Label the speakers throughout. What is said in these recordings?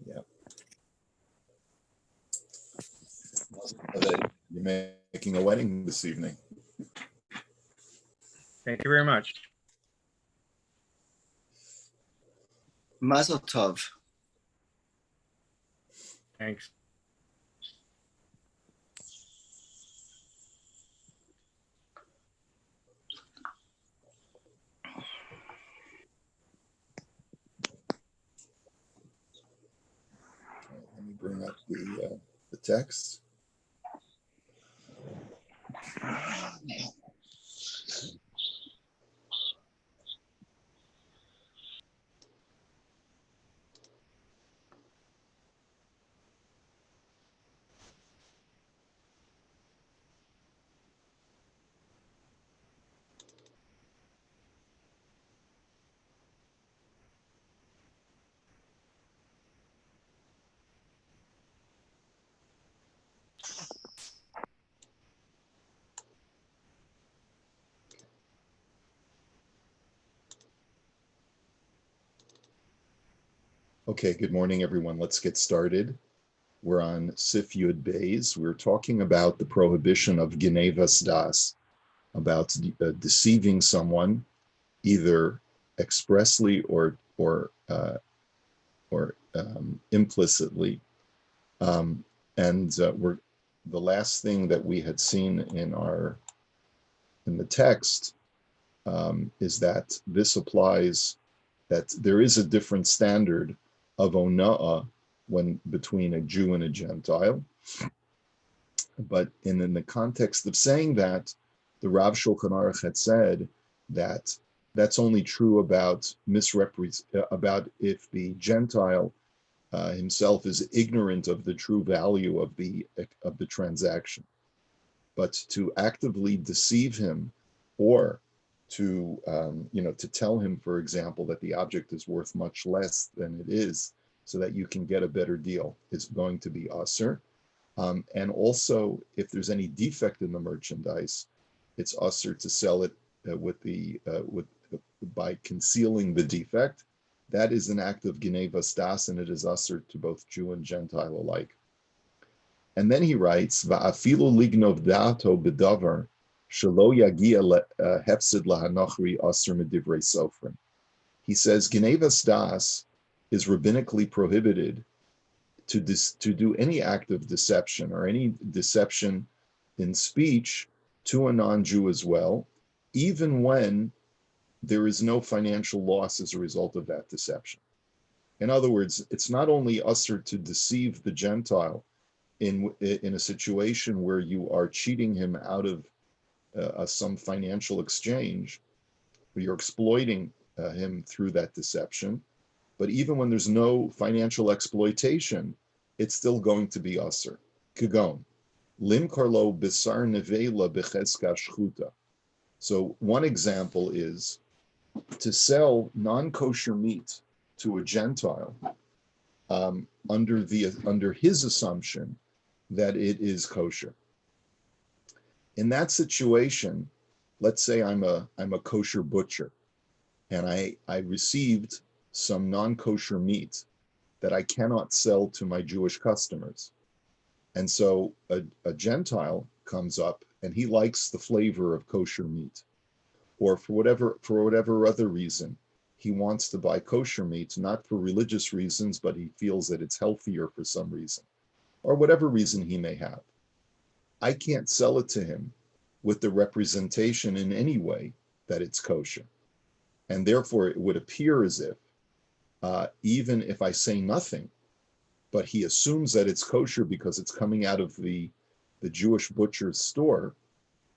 Speaker 1: Yeah. You're making a wedding this evening.
Speaker 2: Thank you very much.
Speaker 3: Mazel tov.
Speaker 2: Thanks.
Speaker 1: Let me bring up the text. Okay, good morning, everyone. Let's get started. We're on Sif Yud Beis. We're talking about the prohibition of Genevas Das, about deceiving someone, either expressly or implicitly. We're the last thing that we had seen in the text is that this applies, that there is a different standard of ona'ah when between a Jew and a Gentile. But in the context of saying that, the Rav Shulchan Aruch had said that that's only true about about if the Gentile himself is ignorant of the true value of the transaction. But to actively deceive him, or to to tell him, for example, that the object is worth much less than it is, so that you can get a better deal, is going to be usur. And also, if there's any defect in the merchandise, it's usur to sell it by concealing the defect. That is an act of genevas das, and it is usur to both Jew and Gentile alike. And then he writes, "Va'afilu lignov da'ato b'davar shelo yagia hefsid lahanochri usur medivrei sofrim." He says, genevas das is rabbinically prohibited to do any act of deception, or any deception in speech, to a non-Jew as well, even when there is no financial loss as a result of that deception. In other words, it's not only usur to deceive the Gentile in a situation where you are cheating him out of some financial exchange, where you're exploiting him through that deception, but even when there's no financial exploitation, it's still going to be usur. Kagon, limkar lo bisar nevela bechezka shchuta. So one example is to sell non-kosher meat to a Gentile under his assumption that it is kosher. In that situation, let's say I'm a kosher butcher, and I received some non-kosher meat that I cannot sell to my Jewish customers. And so a Gentile comes up and he likes the flavor of kosher meat, or for whatever other reason, he wants to buy kosher meat, not for religious reasons, but he feels that it's healthier for some reason, or whatever reason he may have. I can't sell it to him with the representation in any way that it's kosher. And therefore it would appear as if, even if I say nothing, but he assumes that it's kosher because it's coming out of the Jewish butcher's store,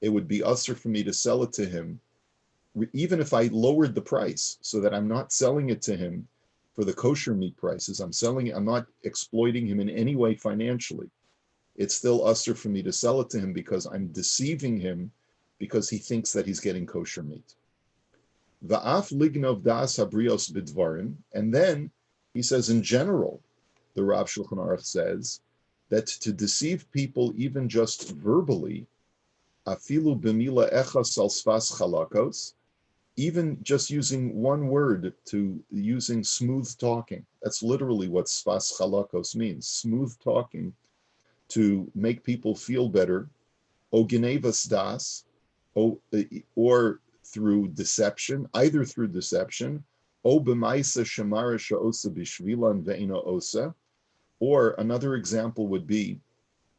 Speaker 1: it would be usur for me to sell it to him, even if I lowered the price, so that I'm not selling it to him for the kosher meat prices. I'm not exploiting him in any way financially. It's still usur for me to sell it to him because I'm deceiving him, because he thinks that he's getting kosher meat. Va'af lignov das habrios bidvarim. And then he says, in general, the Rav Shulchan Aruch says that to deceive people, even just verbally, afilu b'mila echas al sfas chalakos, even just using one word to using smooth talking. That's literally what sfas chalakos means, smooth talking to make people feel better, o genevas das, or through deception, either through deception, o b'maisa shemara she'osa b'shvilan ve'ina osa, or another example would be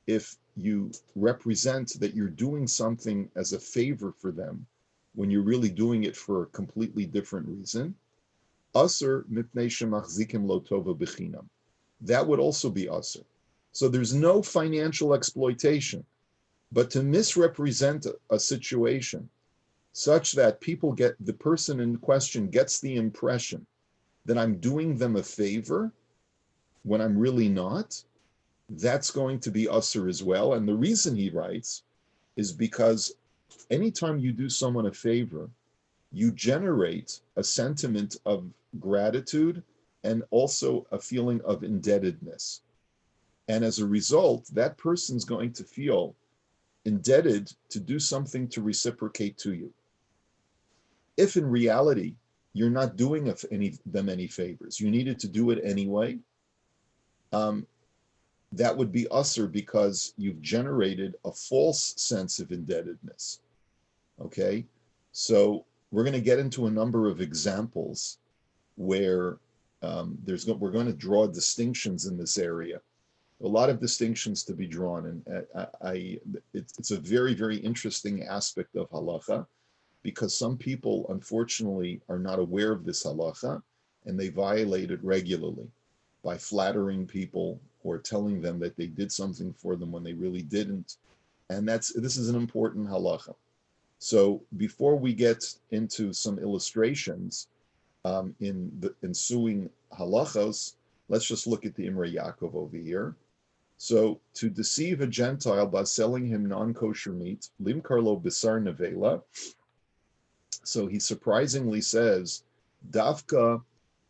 Speaker 1: if you represent that you're doing something as a favor for them when you're really doing it for a completely different reason. Asr mipnei shemachzikim lo tova b'chinam. That would also be asr. So there's no financial exploitation, but to misrepresent a situation such that people get, the person in question gets the impression that I'm doing them a favor when I'm really not, that's going to be usher as well. And the reason he writes is because anytime you do someone a favor, you generate a sentiment of gratitude and also a feeling of indebtedness. And as a result, that person's going to feel indebted to do something to reciprocate to you. If in reality, you're not doing them any favors, you needed to do it anyway, that would be usher because you've generated a false sense of indebtedness. Okay, so we're going to get into a number of examples where we're going to draw distinctions in this area. A lot of distinctions to be drawn, and it's a very, very interesting aspect of halacha, because some people, unfortunately, are not aware of this halacha, and they violate it regularly by flattering people or telling them that they did something for them when they really didn't. And this is an important halacha. So before we get into some illustrations in the ensuing halachos, let's just look at the Imrei Yaakov over here. So to deceive a Gentile by selling him non-kosher meat, limkar lo bisar nevela. So he surprisingly says, Davka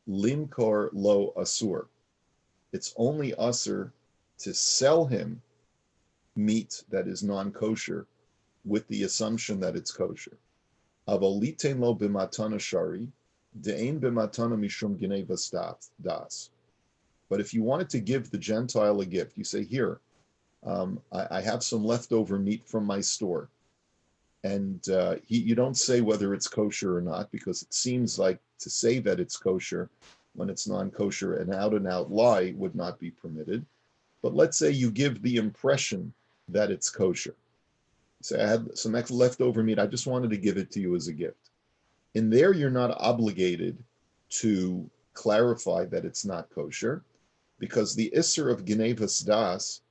Speaker 1: limkar lo asur. It's only asur to sell him meat that is non-kosher with the assumption that it's kosher. Avoliten lo b'matana shari, de'ein b'matana mishum genevas das. But if you wanted to give the Gentile a gift, you say, here, I have some leftover meat from my store. And you don't say whether it's kosher or not, because it seems like to say that it's kosher when it's non-kosher, an out-and-out lie would not be permitted. But let's say you give the impression that it's kosher. You say, I had some leftover meat, I just wanted to give it to you as a gift. In there, you're not obligated to clarify that it's not kosher, because the Isser of Genevas Das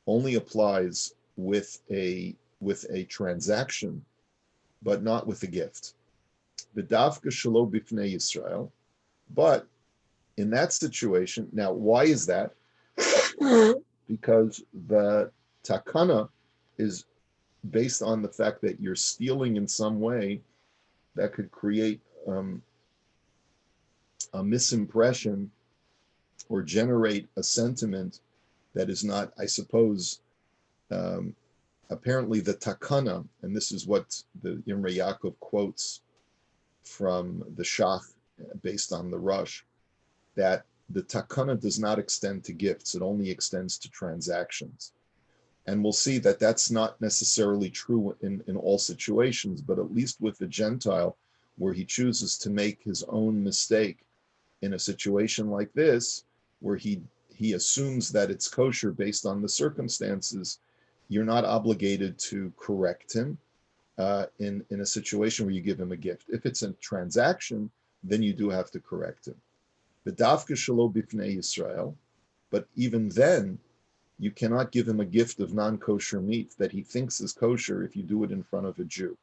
Speaker 1: only applies with a transaction, but not with a gift. B'davka shelo b'fnei Yisrael. But in that situation, now why is that? Because the takana is based on the fact that you're stealing in some way that could create a misimpression or generate a sentiment that is not, I suppose, apparently the takana, and this is what the Imrei Yaakov quotes from the Shach based on the Rush, that the takana does not extend to gifts, it only extends to transactions. And we'll see that that's not necessarily true in all situations, but at least with the Gentile, where he chooses to make his own mistake in a situation like this, where he assumes that it's kosher based on the circumstances, you're not obligated to correct him in a situation where you give him a gift. If it's a transaction, then you do have to correct him. B'davka shelo b'fnei Yisrael, but even then, you cannot give him a gift of non-kosher meat that he thinks is kosher if you do it in front of a Jew.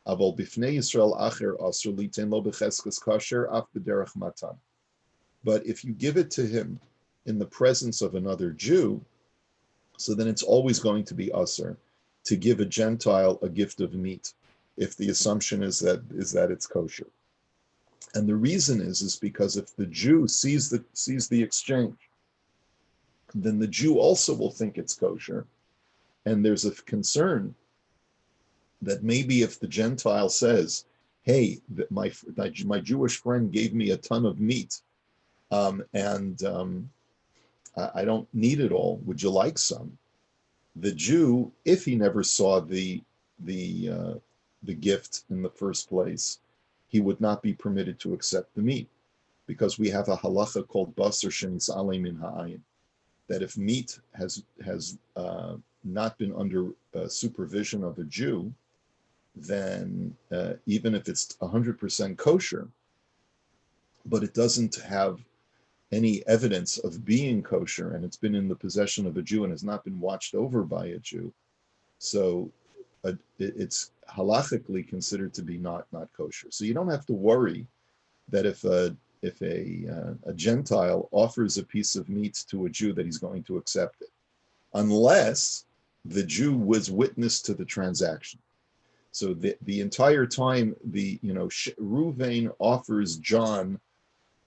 Speaker 1: Avol b'fnei Yisrael acher asur liten lo b'cheskes kosher af b'derech matan. But if you give it to him in the presence of another Jew, so then it's always going to be usher to give a Gentile a gift of meat, if the assumption is that it's kosher. And the reason is because if the Jew sees the exchange, then the Jew also will think it's kosher. And there's a concern that maybe if the Gentile says, hey, my Jewish friend gave me a ton of meat, and I don't need it all. Would you like some? The Jew, if he never saw the the gift in the first place, he would not be permitted to accept the meat, because we have a halacha called basar shenis'alei min ha'ayin, that if meat has not been under supervision of a Jew, then even if it's 100% kosher, but it doesn't have any evidence of being kosher, and it's been in the possession of a Jew and has not been watched over by a Jew, so it's halachically considered to be not kosher. So you don't have to worry that if a Gentile offers a piece of meat to a Jew, that he's going to accept it, unless the Jew was witness to the transaction. So the entire time Reuven offers John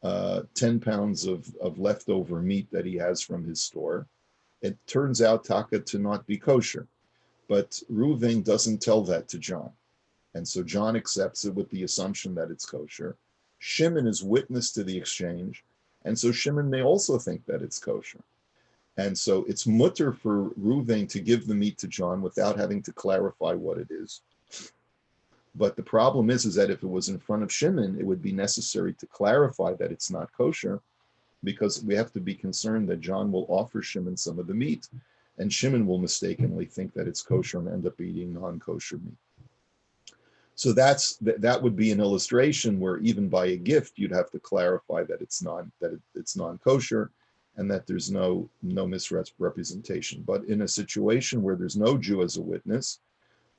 Speaker 1: 10 pounds of leftover meat that he has from his store, it turns out taka to not be kosher. But Reuven doesn't tell that to John. And so John accepts it with the assumption that it's kosher. Shimon is witness to the exchange, and so Shimon may also think that it's kosher. And so it's mutter for Reuven to give the meat to John without having to clarify what it is. But the problem is that if it was in front of Shimon, it would be necessary to clarify that it's not kosher, because we have to be concerned that John will offer Shimon some of the meat, and Shimon will mistakenly think that it's kosher and end up eating non-kosher meat. So that would be an illustration where even by a gift you'd have to clarify that it's non-kosher, and that there's no misrepresentation. But in a situation where there's no Jew as a witness,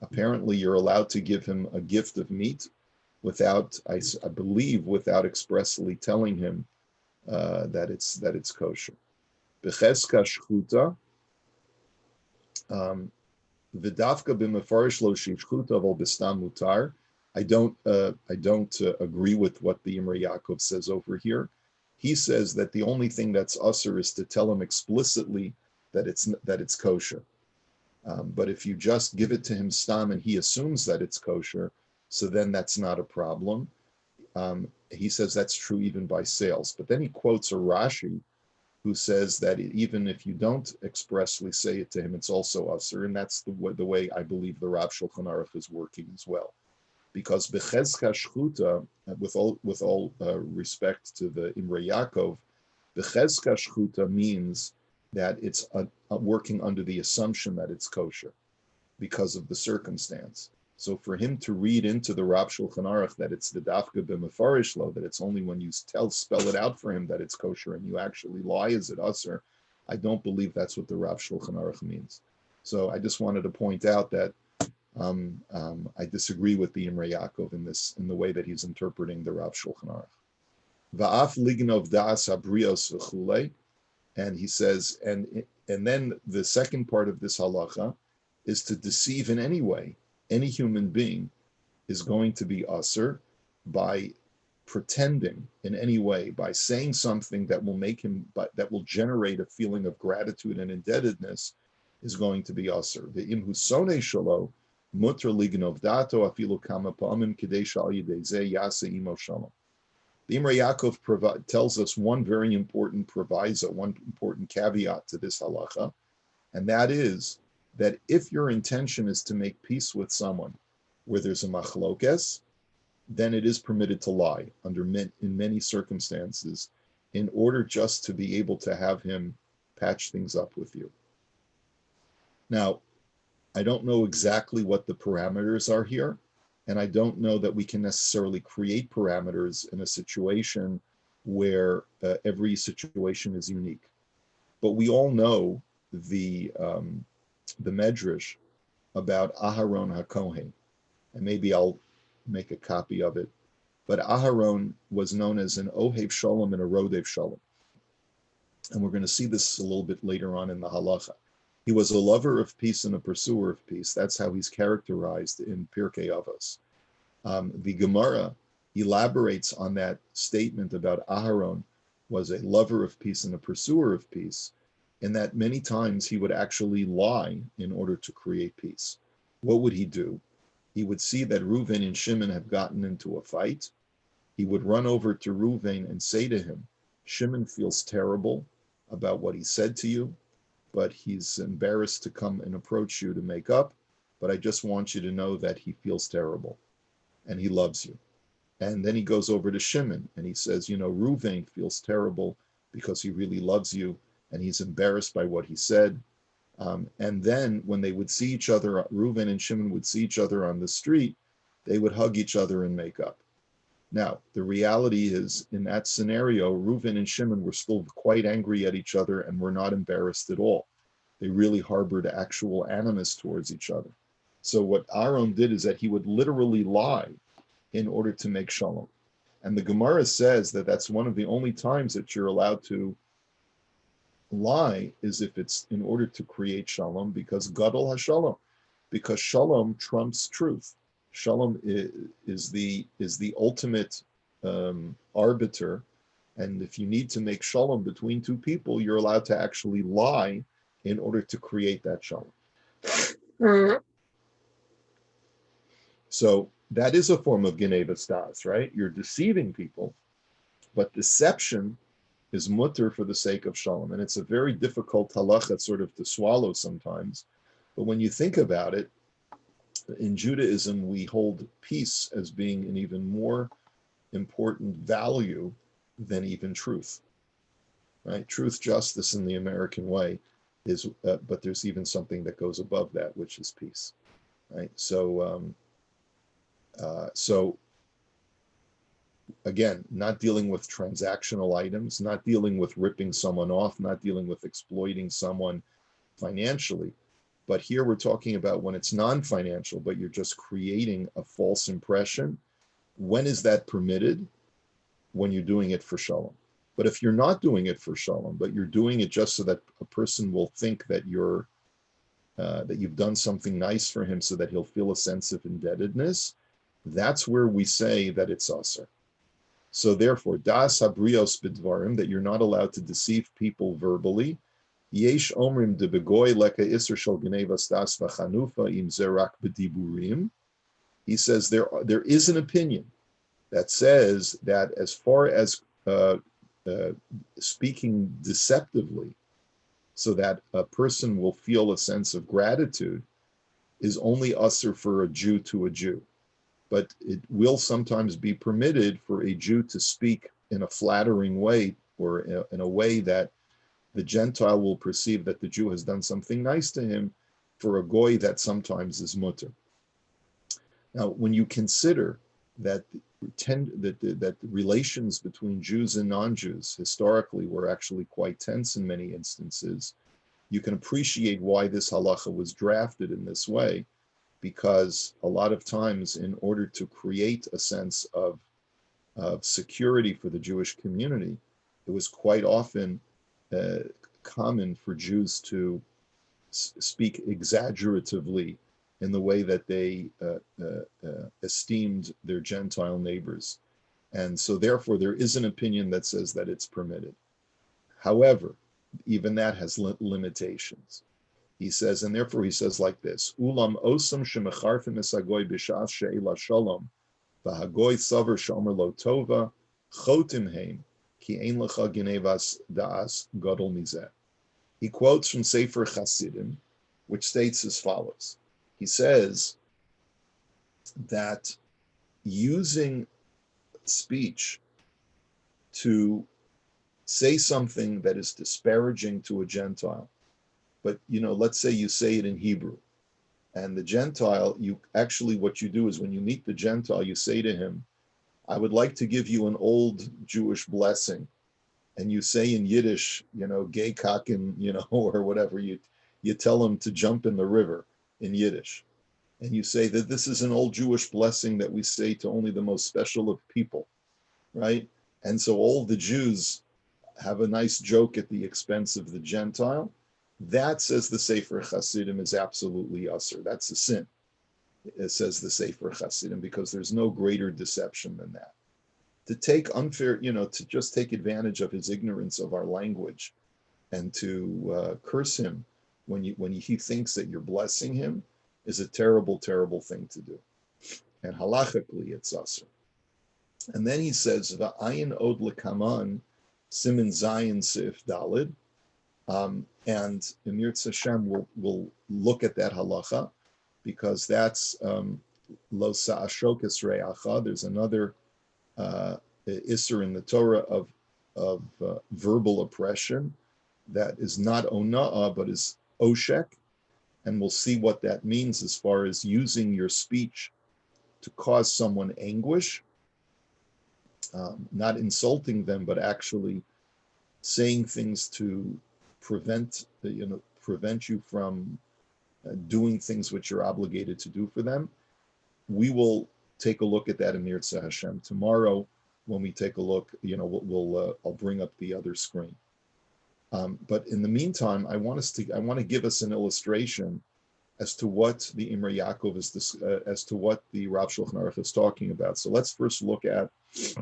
Speaker 1: apparently you're allowed to give him a gift of meat without, I believe, without expressly telling him that it's kosher. B'cheska shchuta, v'dafka b'mefarish lo shchuta vol b'stam mutar. I don't agree with what the Imrei Yaakov says over here. He says that the only thing that's usher is to tell him explicitly that it's kosher. But if you just give it to him stam and he assumes that it's kosher, so then that's not a problem. He says that's true even by sales. But then he quotes a Rashi who says that even if you don't expressly say it to him, it's also usher, and that's the way I believe the Rav Shulchan Aruch is working as well. Because bechezka shchuta, with all respect to the Imrei Yaakov, bechezka shchuta means that it's working under the assumption that it's kosher because of the circumstance. So for him to read into the Rav Shulchan Aruch that it's the dafka b'mefarish lo, that it's only when you spell it out for him that it's kosher, and you actually lie, is it usher? I don't believe that's what the Rav Shulchan Aruch means. So I just wanted to point out that I disagree with the Imrei Yaakov in the way that he's interpreting the Rav Shulchan Aruch. Va'af lignov da'as habrios v'chulei. And he says, and then the second part of this halacha is to deceive in any way. Any human being is going to be usher by pretending in any way, by saying something that will that will generate a feeling of gratitude and indebtedness, is going to be usher. The im husone shalo mutter lignov dato afilu kama pa'amim kedei shal yidei zeh yase imo shalom. The Imrei Yaakov tells us one very important proviso, one important caveat to this halacha, and that is that if your intention is to make peace with someone where there's a machlokes, then it is permitted to lie in many circumstances in order just to be able to have him patch things up with you. Now, I don't know exactly what the parameters are here, and I don't know that we can necessarily create parameters in a situation where every situation is unique. But we all know the Medrash about Aharon HaKohen, and maybe I'll make a copy of it. But Aharon was known as an Ohev Shalom and a Rodev Shalom. And we're going to see this a little bit later on in the halacha. He was a lover of peace and a pursuer of peace. That's how he's characterized in Pirkei Avos. The Gemara elaborates on that statement about Aharon was a lover of peace and a pursuer of peace, in that many times he would actually lie in order to create peace. What would he do? he would see that Reuven and Shimon have gotten into a fight. He would run over to Reuven and say to him, Shimon feels terrible about what he said to you, but he's embarrassed to come and approach you to make up. But I just want you to know that he feels terrible and he loves you. And then he goes over to Shimon and he says, Reuven feels terrible because he really loves you and he's embarrassed by what he said. And then when they would see each other, Reuven and Shimon would see each other on the street, they would hug each other and make up. Now, the reality is, in that scenario, Reuven and Shimon were still quite angry at each other and were not embarrassed at all. They really harbored actual animus towards each other. So what Aaron did is that he would literally lie in order to make shalom. And the Gemara says that that's one of the only times that you're allowed to lie is if it's in order to create shalom, because gadol hashalom, because shalom trumps truth. Shalom is the ultimate arbiter, and if you need to make shalom between two people, you're allowed to actually lie in order to create that shalom. So that is a form of genevas das, right? You're deceiving people, but deception is mutter for the sake of shalom, and it's a very difficult halacha sort of to swallow sometimes. But when you think about it, in Judaism, we hold peace as being an even more important value than even truth, right? Truth, justice in the American way is, but there's even something that goes above that, which is peace, right? So again, not dealing with transactional items, not dealing with ripping someone off, not dealing with exploiting someone financially. But here we're talking about when it's non-financial, but you're just creating a false impression. When is that permitted? When you're doing it for shalom. But if you're not doing it for shalom, but you're doing it just so that a person will think that that you've done something nice for him so that he'll feel a sense of indebtedness, that's where we say that it's aser. So therefore, das habrios bidvarim, that you're not allowed to deceive people verbally. Yesh omrim de begoy leka iser shel genevas das v'chanufa im zerak b'diburim. He says there is an opinion that says that as far as speaking deceptively, so that a person will feel a sense of gratitude, is only usher for a Jew to a Jew. But it will sometimes be permitted for a Jew to speak in a flattering way, or in a way that the Gentile will perceive that the Jew has done something nice to him. For a goy, that sometimes is mutter. Now, when you consider that that relations between Jews and non-Jews historically were actually quite tense in many instances, you can appreciate why this halacha was drafted in this way, because a lot of times, in order to create a sense of security for the Jewish community, it was quite often common for Jews to speak exaggeratively in the way that they esteemed their Gentile neighbors. And so therefore, there is an opinion that says that it's permitted. However, even that has limitations. He says, and therefore he says like this, Ulam osam shemecharfim esagoy b'shas she'ela shalom, v'hagoy saver shomer lo tova, chotim heim, ki ein lecha genevas da'as gadol mizeh. He quotes from Sefer Chasidim, which states as follows. He says that using speech to say something that is disparaging to a Gentile, but let's say you say it in Hebrew, and the Gentile, what you do is when you meet the Gentile, you say to him, I would like to give you an old Jewish blessing. And you say in Yiddish, gay kakin, or whatever, you tell him to jump in the river in Yiddish. And you say that this is an old Jewish blessing that we say to only the most special of people, right? And so all the Jews have a nice joke at the expense of the Gentile. That, says the Sefer Chasidim, is absolutely usher. That's a sin, it says the Sefer Chasidim, because there's no greater deception than that. To take unfair, to just take advantage of his ignorance of our language and to curse him when he thinks that you're blessing him is a terrible, terrible thing to do. and halachically it's asr. And then he says, "Va'ayin od lekaman simin zayin sif dalid," and Emir Hashem will look at that halacha because that's lo sa'ashokas re'acha. There's another isser in the Torah of verbal oppression that is not ona'ah but is oshek, and we'll see what that means as far as using your speech to cause someone anguish, not insulting them, but actually saying things to prevent you from doing things which you're obligated to do for them. We will take a look at that in Yirtzeh Hashem tomorrow. When we take a look, I'll bring up the other screen. But in the meantime, I want to give us an illustration as to what the Imrei Yaakov is as to what the Rav Shulchan Aruch is talking about. So let's first look at Sif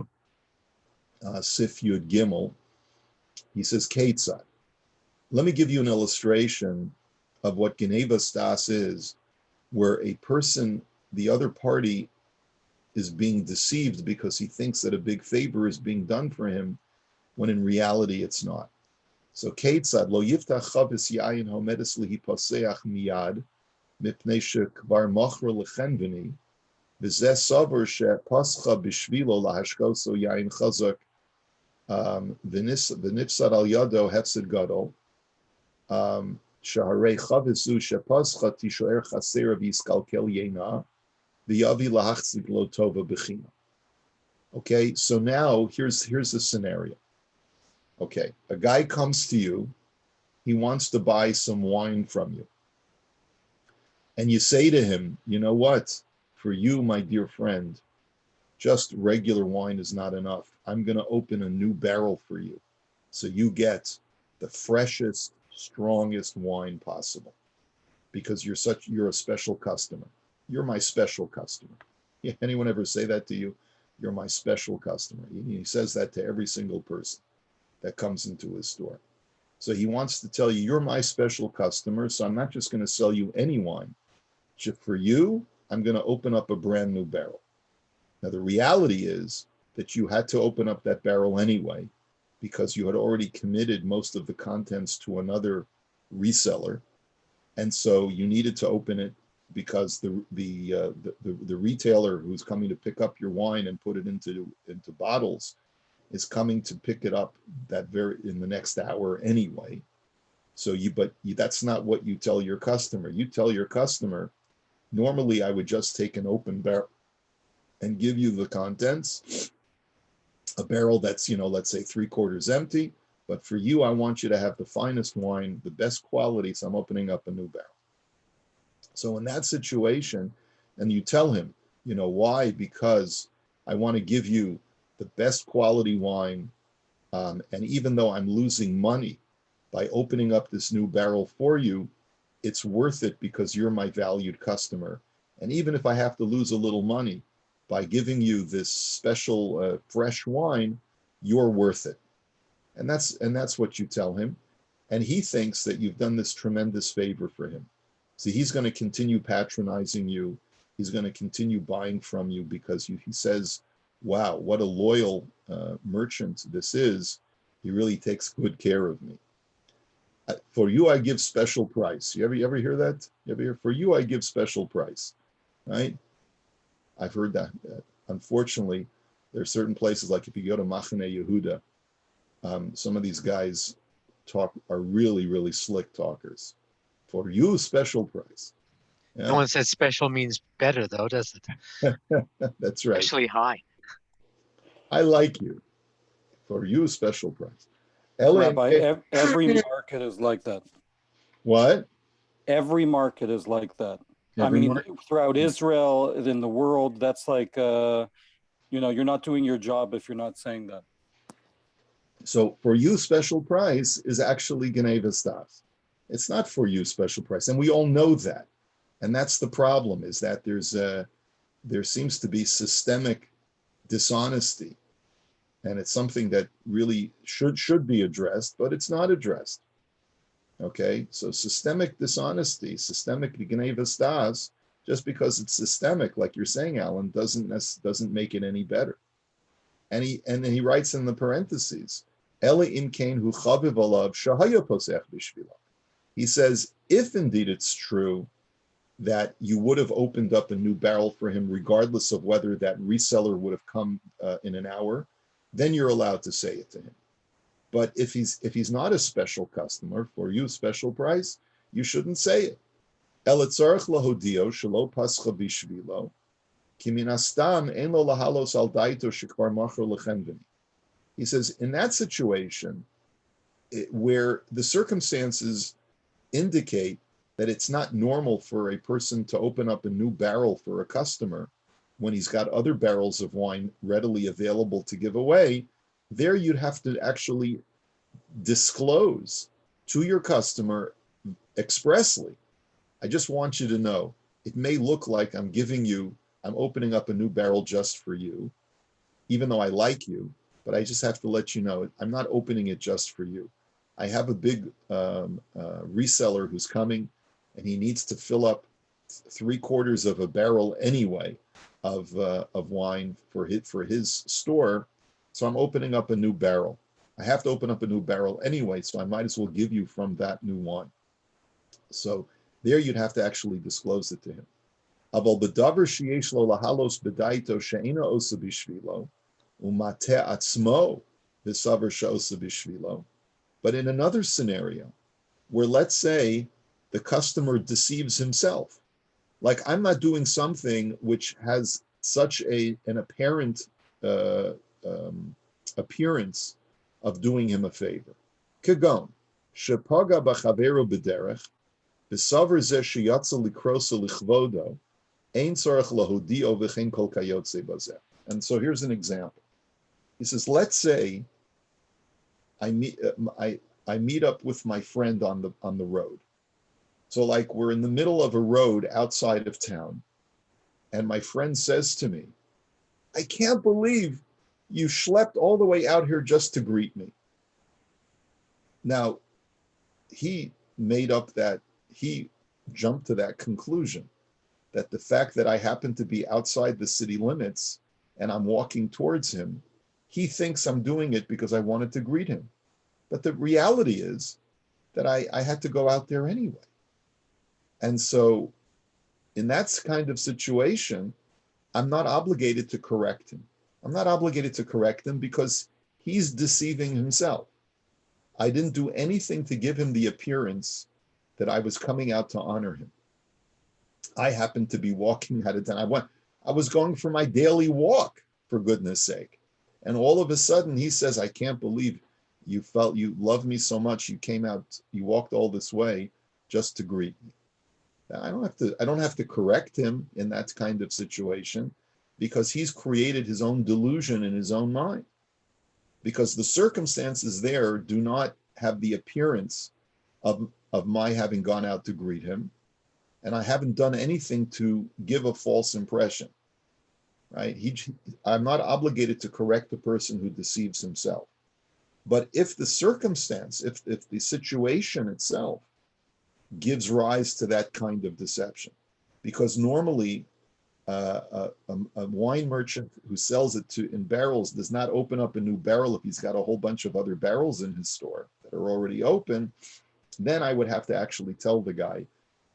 Speaker 1: Yud Gimel. He says, Ketzad. Let me give you an illustration of what Geneva Stas is, where a person, the other party, is being deceived because he thinks that a big favor is being done for him, when in reality it's not. So, Ketzad lo yiftach chavis yayin homedes lihi poseach miyad mipnei shekvar mochra lechenveni v'zeh savar shepascha b'shvilo lahashkoso yayin chazak v'nipsad al yado hefsed gadol shaharei chavisu shepascha tishoer chaser v'yiskalkel yena v'yavi lahachzik lo tova b'china. Okay, so now here's the scenario. Okay, a guy comes to you, he wants to buy some wine from you. And you say to him, you know what, for you, my dear friend, just regular wine is not enough. I'm going to open a new barrel for you, so you get the freshest, strongest wine possible, because you're a special customer. You're my special customer. Anyone ever say that to you? You're my special customer. He says that to every single person that comes into his store. So he wants to tell you, you're my special customer, so I'm not just going to sell you any wine. For you, I'm going to open up a brand new barrel. Now, the reality is that you had to open up that barrel anyway, because you had already committed most of the contents to another reseller. And so you needed to open it because the retailer who's coming to pick up your wine and put it into bottles is coming to pick it up in the next hour anyway. So that's not what you tell your customer. You tell your customer, normally I would just take an open barrel and give you the contents, a barrel that's, let's say 3/4 empty, but for you, I want you to have the finest wine, the best quality, so I'm opening up a new barrel. So in that situation, and you tell him, why? Because I want to give you the best quality wine, and even though I'm losing money by opening up this new barrel for you, it's worth it because you're my valued customer. And even if I have to lose a little money by giving you this special fresh wine, you're worth it. And that's what you tell him. And he thinks that you've done this tremendous favor for him. So he's going to continue patronizing you. He's going to continue buying from you because he says, wow, what a loyal merchant this is. He really takes good care of me. For you, I give special price. You ever hear that? You ever hear? For you, I give special price, right? I've heard that. Unfortunately, there are certain places, like if you go to Machane Yehuda, some of these guys are really, really slick talkers. For you, special price. Yeah.
Speaker 2: No one says special means better, though, does it?
Speaker 1: That's right.
Speaker 2: Especially high.
Speaker 1: I like you. For you, special price.
Speaker 3: Rabbi, every market is like that.
Speaker 1: What?
Speaker 3: Every market is like that. Throughout Israel, in the world, that's like, you're not doing your job if you're not saying that.
Speaker 1: So for you, special price is actually Geneva Stas. It's not for you, special price. And we all know that. And that's the problem, is that there seems to be systemic dishonesty. And it's something that really should be addressed, but it's not addressed. Okay, so systemic dishonesty, systemic Geneva Stas, just because it's systemic, like you're saying, Alan, doesn't make it any better. And then he writes in the parentheses, Eli im kain hu chaviv alav shahaya posech b'shvila. He says, if indeed it's true that you would have opened up a new barrel for him, regardless of whether that reseller would have come in an hour, then you're allowed to say it to him. But if he's not a special customer for you, special price, you shouldn't say it. He says, in that situation, where the circumstances indicate that it's not normal for a person to open up a new barrel for a customer when he's got other barrels of wine readily available to give away, there you'd have to actually disclose to your customer expressly, I just want you to know, it may look like I'm opening up a new barrel just for you, even though I like you, but I just have to let you know, I'm not opening it just for you. I have a big reseller who's coming, and he needs to fill up 3/4 of a barrel anyway of wine for his store. So I'm opening up a new barrel. I have to open up a new barrel anyway, so I might as well give you from that new wine. So there you'd have to actually disclose it to him. But in another scenario, where let's say the customer deceives himself, like I'm not doing something which has such an apparent appearance of doing him a favor. Kagon, shepaga b'chaveru b'derech, b'saver zeh sheyatza likrosa lichvodo, ein tzarech lahodio v'chein kol kayotze bazeh. And so here's an example. He says, let's say I meet up with my friend on the road. So like we're in the middle of a road outside of town, and my friend says to me, I can't believe you schlepped all the way out here just to greet me. Now, he jumped to that conclusion that the fact that I happen to be outside the city limits and I'm walking towards him, he thinks I'm doing it because I wanted to greet him. But the reality is that I had to go out there anyway. And so in that kind of situation, I'm not obligated to correct him. I'm not obligated to correct him because he's deceiving himself. I didn't do anything to give him the appearance that I was coming out to honor him. I happened to be walking out of town. I was going for my daily walk, for goodness sake. And all of a sudden he says, I can't believe you felt you loved me so much. You came out, you walked all this way just to greet me. I don't have to correct him in that kind of situation because he's created his own delusion in his own mind. Because the circumstances there do not have the appearance of my having gone out to greet him. And I haven't done anything to give a false impression, right? I'm not obligated to correct the person who deceives himself. But if the circumstance, if the situation itself gives rise to that kind of deception, because normally a wine merchant who sells it in barrels does not open up a new barrel if he's got a whole bunch of other barrels in his store that are already open, then I would have to actually tell the guy,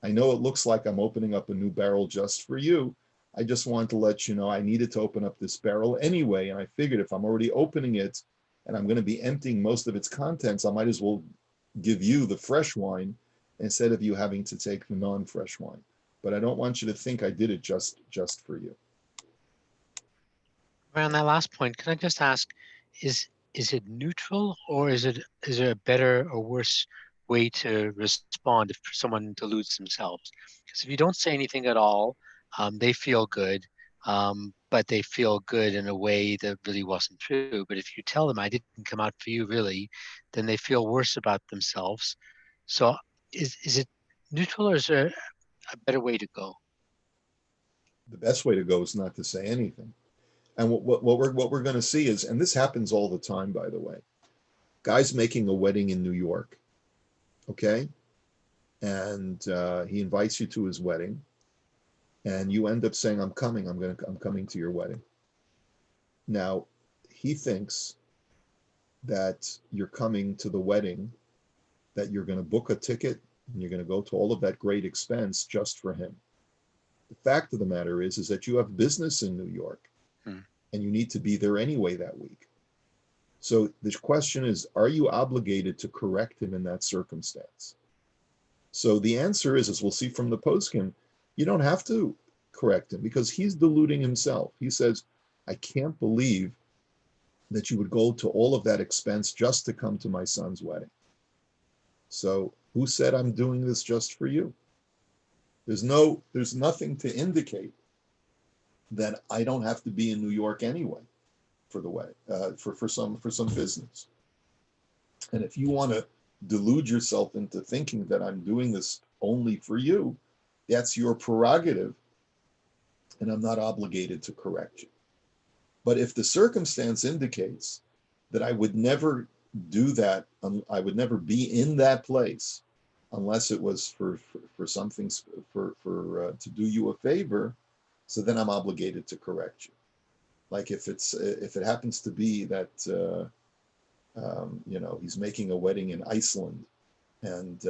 Speaker 1: I know it looks like I'm opening up a new barrel just for you. I just wanted to let you know I needed to open up this barrel anyway, and I figured if I'm already opening it and I'm going to be emptying most of its contents, I might as well give you the fresh wine instead of you having to take the non-fresh wine. But I don't want you to think I did it just for you.
Speaker 2: Right, on that last point, can I just ask, is it neutral, or is there a better or worse way to respond if someone deludes themselves? Because if you don't say anything at all, they feel good, but they feel good in a way that really wasn't true. But if you tell them I didn't come out for you really, then they feel worse about themselves. So is it neutral, or is there a better way to go?
Speaker 1: The best way to go is not to say anything. And what we're going to see is, and this happens all the time, by the way, guy's making a wedding in New York, okay? And he invites you to his wedding. and you end up saying, I'm coming to your wedding. Now, he thinks that you're coming to the wedding, that you're going to book a ticket and you're going to go to all of that great expense just for him. The fact of the matter is that you have business in New York and you need to be there anyway that week. So the question is, are you obligated to correct him in that circumstance? So the answer is, as we'll see from the poskim, you don't have to correct him because he's deluding himself. He says, I can't believe that you would go to all of that expense just to come to my son's wedding. So who said I'm doing this just for you? There's nothing to indicate that I don't have to be in New York anyway for the wedding, for some business. And if you want to delude yourself into thinking that I'm doing this only for you, that's your prerogative, and I'm not obligated to correct you. But if the circumstance indicates that I would never do that, I would never be in that place unless it was for something to do you a favor, so then I'm obligated to correct you. Like if it happens to be that he's making a wedding in Iceland, and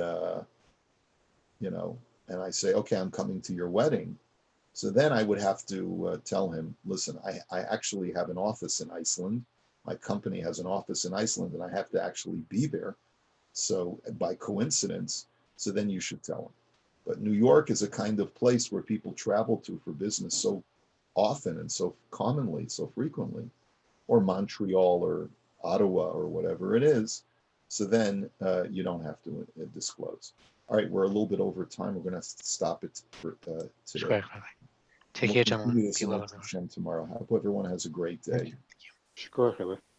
Speaker 1: and I say, okay, I'm coming to your wedding. So then I would have to tell him, listen, I actually have an office in Iceland. My company has an office in Iceland, and I have to actually be there. So by coincidence, so then you should tell him. But New York is a kind of place where people travel to for business so often and so commonly, so frequently, or Montreal or Ottawa or whatever it is. So then you don't have to disclose. All right, we're a little bit over time. We're going to stop it for today.
Speaker 2: Take care, gentlemen. Be well, everyone.
Speaker 1: Tomorrow. I hope everyone has a great day.
Speaker 2: Thank you.